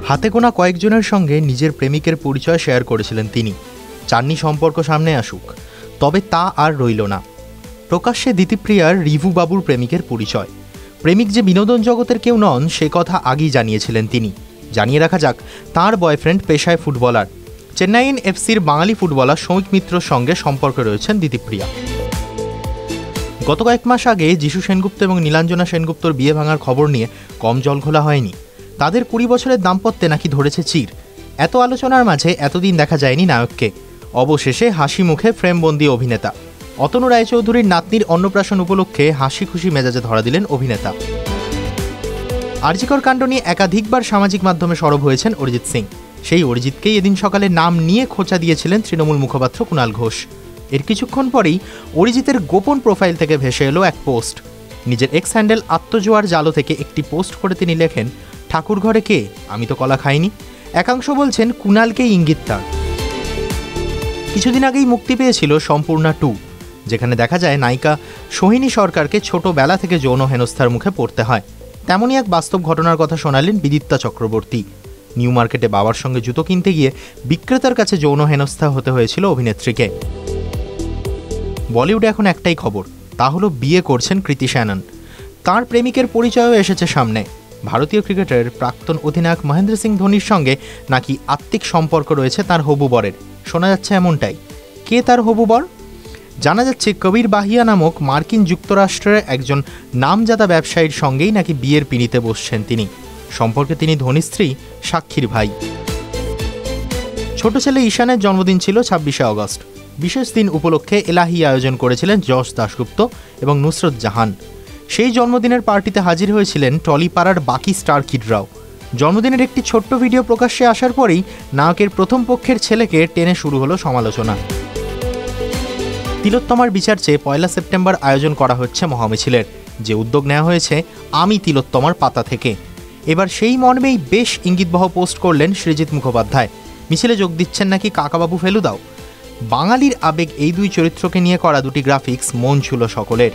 হাতে গোনা কয়েকজনের সঙ্গে নিজের প্রেমিকের পরিচয় শেয়ার করেছিলেন তিনি। চাননি সম্পর্ক সামনে আসুক, তবে তা আর রইল না। প্রকাশ্যে দিতিপ্রিয়ার রিভু বাবুর প্রেমিকের পরিচয়। প্রেমিক যে বিনোদন জগতের কেউ নন সে কথা আগেই জানিয়েছিলেন তিনি। জানিয়ে রাখা যাক, তাঁর বয়ফ্রেন্ড পেশায় ফুটবলার। চেন্নাইন এফসির বাঙালি ফুটবলার সৌমিক মিত্রর সঙ্গে সম্পর্কে রয়েছেন দিতিপ্রিয়া। গত কয়েক মাস আগে যিশু সেনগুপ্ত এবং নীলাঞ্জনা সেনগুপ্তর বিয়ে ভাঙার খবর নিয়ে কম জলঘোলা হয়নি। তাদের 20 বছরের দাম্পত্যে নাকি ধরেছে চির। এত আলোচনার মাঝে এতদিন দেখা যায়নি নায়ককে। অবশেষে হাসি মুখে ফ্রেমবন্দি অভিনেতা। অতনু রায়চৌধুরীর নাতনির অন্নপ্রাশন উপলক্ষে হাসি খুশি মেজাজে ধরা দিলেন অভিনেতা। আরজিকর কাণ্ড নিয়ে একাধিকবার সামাজিক মাধ্যমে সরব হয়েছেন অরিজিৎ সিং। সেই অরিজিৎকেই এদিন সকালে নাম নিয়ে খোঁচা দিয়েছিলেন তৃণমূল মুখপাত্র কুণাল ঘোষ। এর কিছুক্ষণ পরেই অরিজিতের গোপন প্রোফাইল থেকে ভেসে এলো এক পোস্ট। নিজের এক্স হ্যান্ডেল আত্মজোয়ার জালো থেকে একটি পোস্ট করে তিনি লেখেন, ঠাকুর ঘরে কে, আমি তো কলা খাইনি। একাংশ বলছেন কুণালকেই ইঙ্গিত তার। কিছুদিন আগেই মুক্তি পেয়েছিল সম্পূর্ণা 2, যেখানে দেখা যায় নায়িকা সোহিনী সরকারকে ছোটবেলা থেকে যৌন হেনস্থার মুখে পড়তে হয়। তেমনই এক বাস্তব ঘটনার কথা শোনালেন বিদিতা চক্রবর্তী। নিউ মার্কেটে বাবার সঙ্গে জুতো কিনতে গিয়ে বিক্রেতার কাছে যৌন হেনস্থা হতে হয়েছিল অভিনেত্রীকে। বলিউডে এখন একটাই খবর, তা হলো বিয়ে করছেন কৃতি শ্যানন। তাঁর প্রেমিকের পরিচয়ও এসেছে সামনে। ভারতীয় ক্রিকেটের প্রাক্তন অধিনায়ক মহেন্দ্র সিং ধোনির সঙ্গে নাকি আত্মিক সম্পর্ক রয়েছে তার হবু বরের। শোনা যাচ্ছে এমনটাই। কে তার হবু বর? জানা যাচ্ছে কবির বাহিয়া নামক মার্কিন যুক্তরাষ্ট্রের একজন নামজাদা ব্যবসায়ীর সঙ্গেই নাকি বিয়ের পিঁড়িতে বসছেন তিনি। সম্পর্কে তিনি ধোনির স্ত্রী সাক্ষীর ভাই। ছোট ছেলে ঈশানের জন্মদিন ছিল 26শে আগস্ট। বিশেষ দিন উপলক্ষে এলাহি আয়োজন করেছিলেন যশ দাশগুপ্ত এবং নুসরত জাহান। সেই জন্মদিনের পার্টিতে হাজির হয়েছিলেন টলিপাড়ার বাকি স্টার কিডরাও। জন্মদিনের একটি ছোট্ট ভিডিও প্রকাশ্যে আসার পরেই নায়কের প্রথম পক্ষের ছেলেকে টেনে শুরু হলো সমালোচনা। তিলোত্তমার বিচার চেয়ে 1 সেপ্টেম্বর আয়োজন করা হচ্ছে মহামিছিলের, যে উদ্যোগ নেওয়া হয়েছে আমি তিলোত্তমার পাতা থেকে। এবার সেই মর্মেই বেশ ইঙ্গিতবহ পোস্ট করলেন সৃজিত মুখোপাধ্যায়। মিছিলে যোগ দিচ্ছেন নাকি কাকাবাবু ফেলুদাও। বাঙালির আবেগ এই দুই চরিত্রকে নিয়ে করা দুটি গ্রাফিক্স মন ছুঁল সকলের।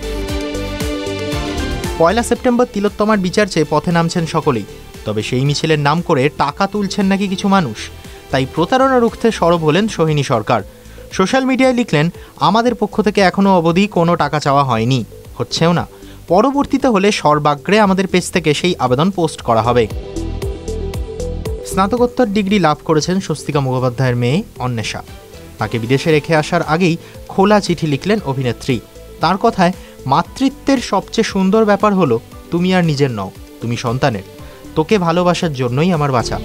1 সেপ্টেম্বর তিলোত্তমার বিচার চেয়ে পথে নামছেন সকলেই। তবে সেই মিছিলের নাম করে টাকা তুলছেন নাকি কিছু মানুষ। তাই প্রতারণা রুখতে সরব হলেন সোহিনী সরকার। সোশ্যাল মিডিয়ায় লিখলেন, আমাদের পক্ষ থেকে এখনও অবধি কোনো টাকা চাওয়া হয়নি, হচ্ছেও না। পরবর্তীতে হলে সর্বাগ্রে আমাদের পেজ থেকে সেই আবেদন পোস্ট করা হবে। স্নাতকোত্তর ডিগ্রি লাভ করেছেন স্বস্তিকা মুখোপাধ্যায়ের মেয়ে অন্বেষা। তাকে বিদেশে রেখে আসার আগেই খোলা চিঠি লিখলেন অভিনেত্রী। তার কথায়, মাতৃত্বের সবচেয়ে সুন্দর ব্যাপার হলো তুমি আর নিজের নও, তুমি সন্তানের। তোকে ভালোবাসার জন্যই আমার বাঁচা।